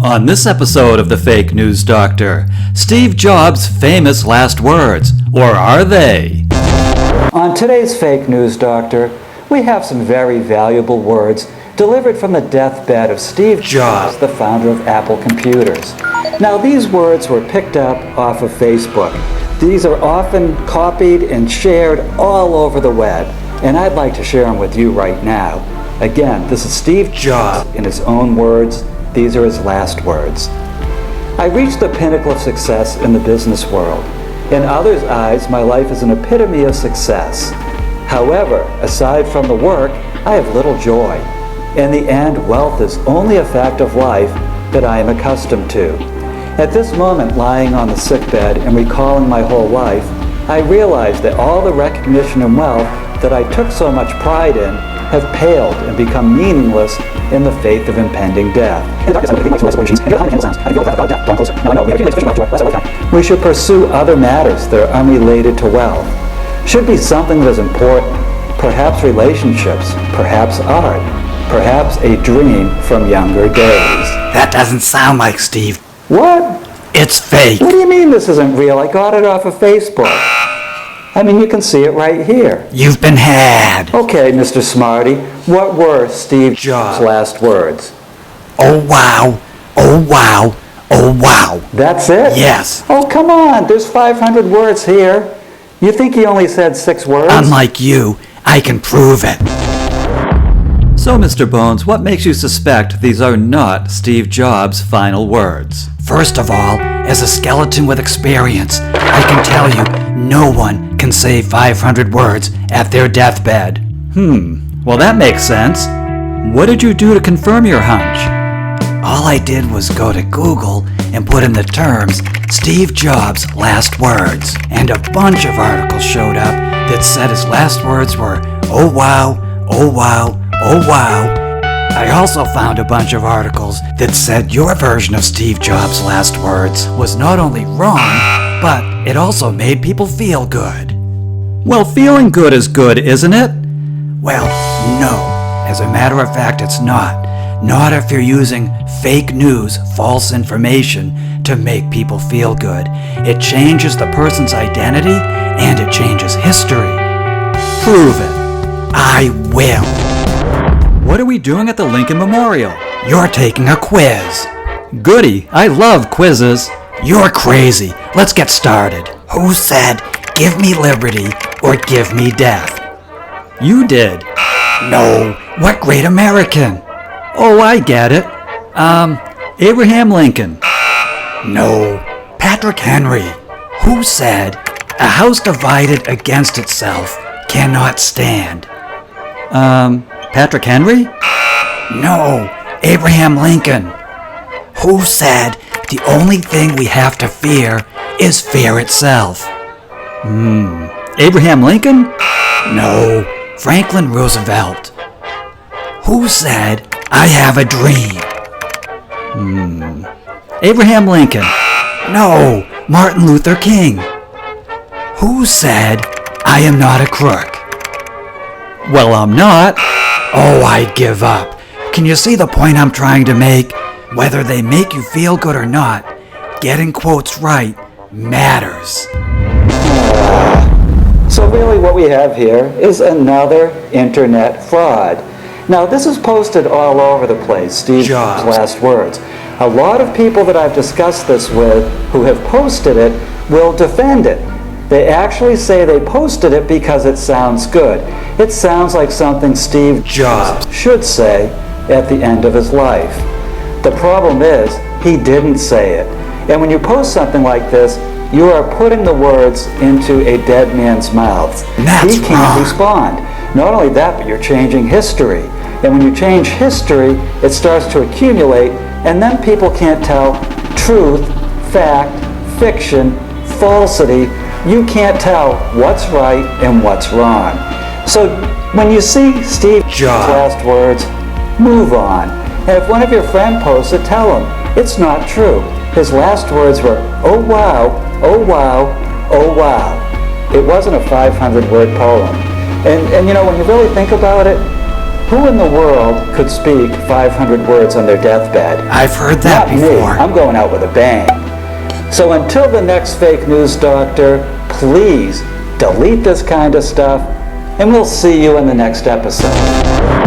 On this episode of The Fake News Doctor, Steve Jobs' famous last words, or are they? On today's Fake News Doctor, we have some very valuable words delivered from the deathbed of Steve Jobs, the founder of Apple Computers. Now, these words were picked up off of Facebook. These are often copied and shared all over the web, and I'd like to share them with you right now. Again, this is Steve Jobs in his own words. These are his last words. I reached the pinnacle of success in the business world. In others' eyes, my life is an epitome of success. However, aside from the work, I have little joy. In the end, wealth is only a fact of life that I am accustomed to. At this moment, lying on the sickbed and recalling my whole life, I realize that all the recognition and wealth that I took so much pride in have paled and become meaningless in the faith of impending death. We should pursue other matters that are unrelated to wealth. Should be something that is important, perhaps relationships, perhaps art, perhaps a dream from younger days. That doesn't sound like Steve. What? It's fake. What do you mean this isn't real? I got it off of Facebook. I mean, you can see it right here. You've been had. Okay, Mr. Smarty, what were Steve Jobs' last words? Oh wow, oh wow, oh wow. That's it? Yes. Oh, come on, there's 500 words here. You think he only said 6 words? Unlike you, I can prove it. So, Mr. Bones, what makes you suspect these are not Steve Jobs' final words? First of all, as a skeleton with experience, I can tell you no one can say 500 words at their deathbed. Well, that makes sense. What did you do to confirm your hunch? All I did was go to Google and put in the terms Steve Jobs' last words, and a bunch of articles showed up that said his last words were, oh wow, oh wow, oh wow. I also found a bunch of articles that said your version of Steve Jobs' last words was not only wrong, but it also made people feel good. Well, feeling good is good, isn't it? Well, no. As a matter of fact, it's not. Not if you're using fake news, false information to make people feel good. It changes the person's identity and it changes history. Prove it. I will. What are we doing at the Lincoln Memorial? You're taking a quiz. Goody, I love quizzes. You're crazy. Let's get started. Who said, give me liberty or give me death? You did. No. What great American? Oh, I get it. Abraham Lincoln. No. Patrick Henry. Who said, a house divided against itself cannot stand? Patrick Henry? No, Abraham Lincoln. Who said the only thing we have to fear is fear itself? Abraham Lincoln? No, Franklin Roosevelt. Who said, I have a dream? Abraham Lincoln. No, Martin Luther King. Who said, I am not a crook? Well, I'm not. Oh, I give up. Can you see the point I'm trying to make? Whether they make you feel good or not, getting quotes right matters. So really what we have here is another internet fraud. Now, this is posted all over the place, Steve Jobs' last words. A lot of people that I've discussed this with who have posted it will defend it. They actually say they posted it because it sounds good. It sounds like something Steve Jobs should say at the end of his life. The problem is, he didn't say it. And when you post something like this, you are putting the words into a dead man's mouth. That's he can't respond. Not only that, but you're changing history. And when you change history, it starts to accumulate, and then people can't tell truth, fact, fiction, falsity. You can't tell what's right and what's wrong. So when you see Steve Jobs' last words, move on. And if one of your friends posts it, tell him it's not true. His last words were, oh wow, oh wow, oh wow. It wasn't a 500-word poem. And you know, when you really think about it, who in the world could speak 500 words on their deathbed? I've heard that Not before. me. I'm going out with a bang. So until the next fake news doctor, please delete this kind of stuff, and we'll see you in the next episode.